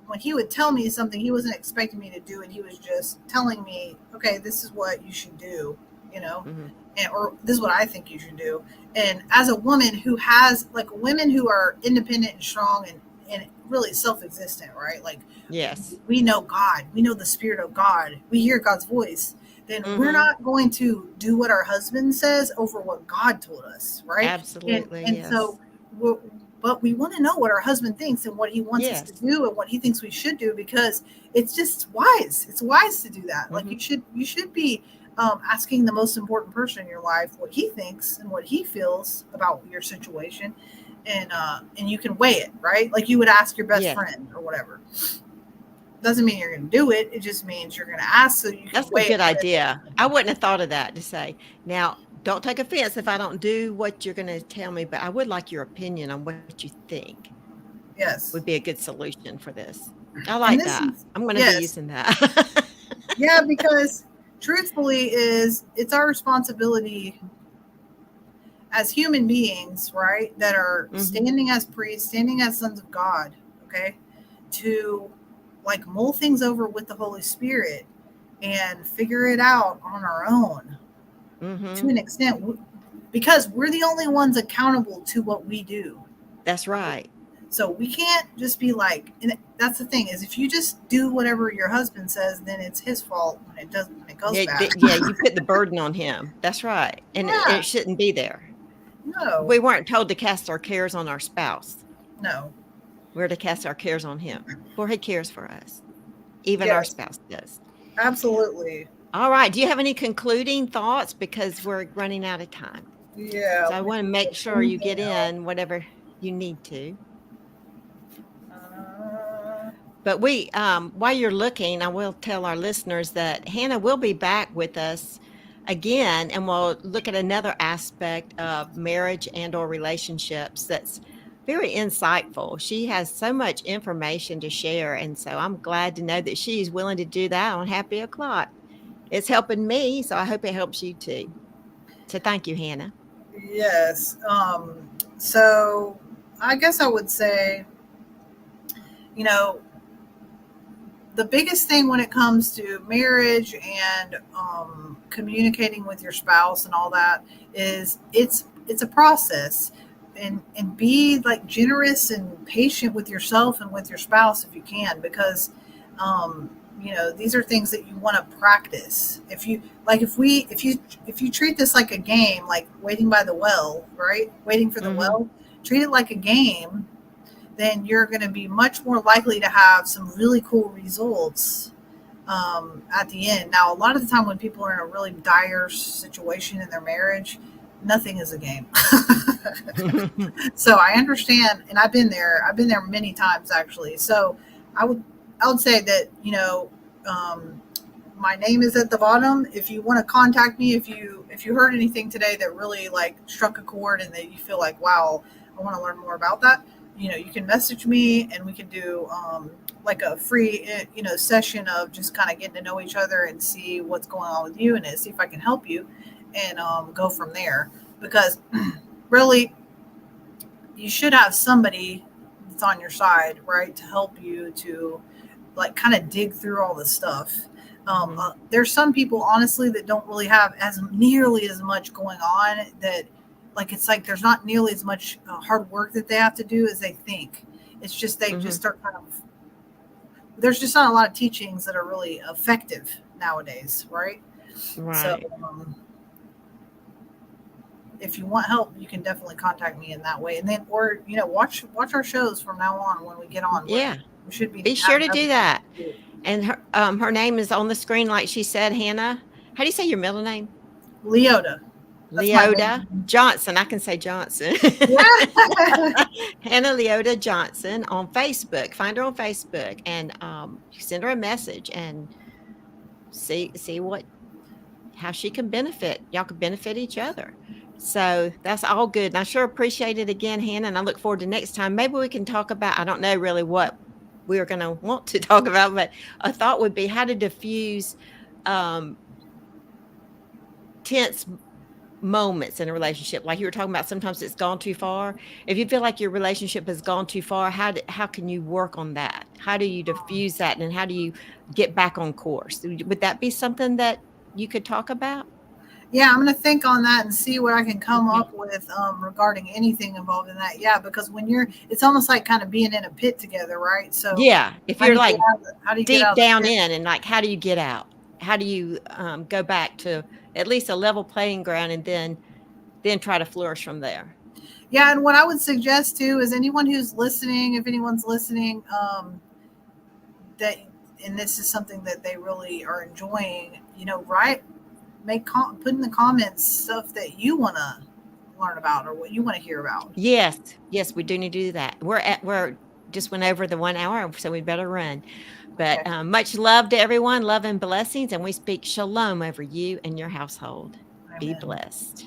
When he would tell me something, he wasn't expecting me to do it. He was just telling me, okay, this is what you should do, or this is what I think you should do. And as a woman who has, like, women who are independent and strong and really self-existent, right? Like Yes. we know God, we know the Spirit of God, we hear God's voice. Then we're Mm-hmm. not going to do what our husband says over what God told us, right? Absolutely. And Yes. so, but we want to know what our husband thinks and what he wants us to Yes. do and what he thinks we should do, because it's just wise. It's wise to do that. Like Mm-hmm. you should be asking the most important person in your life what he thinks and what he feels about your situation, and you can weigh it, right? Like you would ask your best Yes. friend or whatever. Doesn't mean you're going to do it. It just means you're going to ask so you can That's a weigh it good against idea. everything. I wouldn't have thought of that to say. Now, don't take offense if I don't do what you're going to tell me, but I would like your opinion on what you think Yes. would be a good solution for this. I And like this that. is, I'm going to be yes. using that. Yeah, because truthfully is it's our responsibility as human beings, right, that are Mhm. standing as priests, standing as sons of God, okay, to like mull things over with the Holy Spirit and figure it out on our own to Mhm. an extent, because we're the only ones accountable to what we do, That's right? right. So we can't just be like, and that's the thing is, if you just do whatever your husband says, then it's his fault when it doesn't, when it goes Yeah, bad. yeah, you put the burden on him. That's right. And it Yeah, shouldn't be there. no, We weren't told to cast our cares on our spouse. no, We're to cast our cares on him, for he cares for us. Even our yes, spouse does. absolutely. All right. Do you have any concluding thoughts? Because we're running out of time. Yeah, So I let me want to think make of sure you get anything else. in whatever you need to. Uh, But while you're looking, I will tell our listeners that Hannah will be back with us again, and we'll look at another aspect of marriage and or relationships that's very insightful. She has so much information to share, and so I'm glad to know that she's willing to do that on Happy O'Clock. It's helping me, so I hope it helps you too. So thank you, Hannah. yes. So I guess I would say, you know, the biggest thing when it comes to marriage and communicating with your spouse and all that is it's a process, and be like generous and patient with yourself and with your spouse if you can, because um, these are things that you want to practice. If you like, if you treat this like a game, like waiting by the well, right, waiting for the Mhm. well, treat it like a game, then you're going to be much more likely to have some really cool results at the end. Now, a lot of the time when people are in a really dire situation in their marriage, nothing is a game. So I understand, and I've been there. I've been there many times actually. So I would I would say that um, my name is at the bottom. If you want to contact me, if you heard anything today that really like struck a chord and that you feel like, wow, I want to learn more about that, you can message me and we can do like a free session of just kind of getting to know each other and see what's going on with you and see if I can help you, and go from there. Because really, you should have somebody that's on your side, right, to help you to like kind of dig through all this stuff. Mhm. There's some people honestly that don't really have as nearly as much going on, that like it's like there's not nearly as much hard work that they have to do as they think. It's just they just Mhm. start kind of, there's just not a lot of teachings that are really effective nowadays, right? So Right. if you want help, you can definitely contact me in that way, and then or watch our shows from now on when we get on. Yeah. We should be Be sure having to do episodes that. too. And her name is on the screen, like she said, Hannah. How do you say your middle name? Leota, that's my Leota name. Johnson. I can say Johnson. Yeah. Hannah Leota Johnson on Facebook. Find her on Facebook and send her a message and see what how she can benefit. Y'all can benefit each other. So that's all good. And I sure appreciate it again, Hannah. And I look forward to next time. Maybe we can talk about, I don't know really what we're going to want to talk about, but a thought would be how to diffuse um, tense moments in a relationship. Like you were talking about, sometimes it's gone too far. If you feel like your relationship has gone too far, how can you work on that? How do you diffuse that? And how do you get back on course? Would that be something that you could talk about? Yeah, I'm going to think on that and see what I can come up with regarding anything involved in that. Yeah, because when it's almost like kind of being in a pit together, right? So Yeah, if you're like how do you get deep out of the down pit? in, and like, how do you get out? How do you go back to at least a level playing ground, and then try to flourish from there? Yeah, and what I would suggest too is anyone who's listening, if anyone's listening, that and this is something that they really are enjoying, write, put in the comments stuff that you want to learn about or what you want to hear about. Yes, yes, we do need to do that. We're just went over the 1 hour, so we better run. But Okay. much love to everyone, love and blessings, and we speak shalom over you and your household. Be Amen. blessed.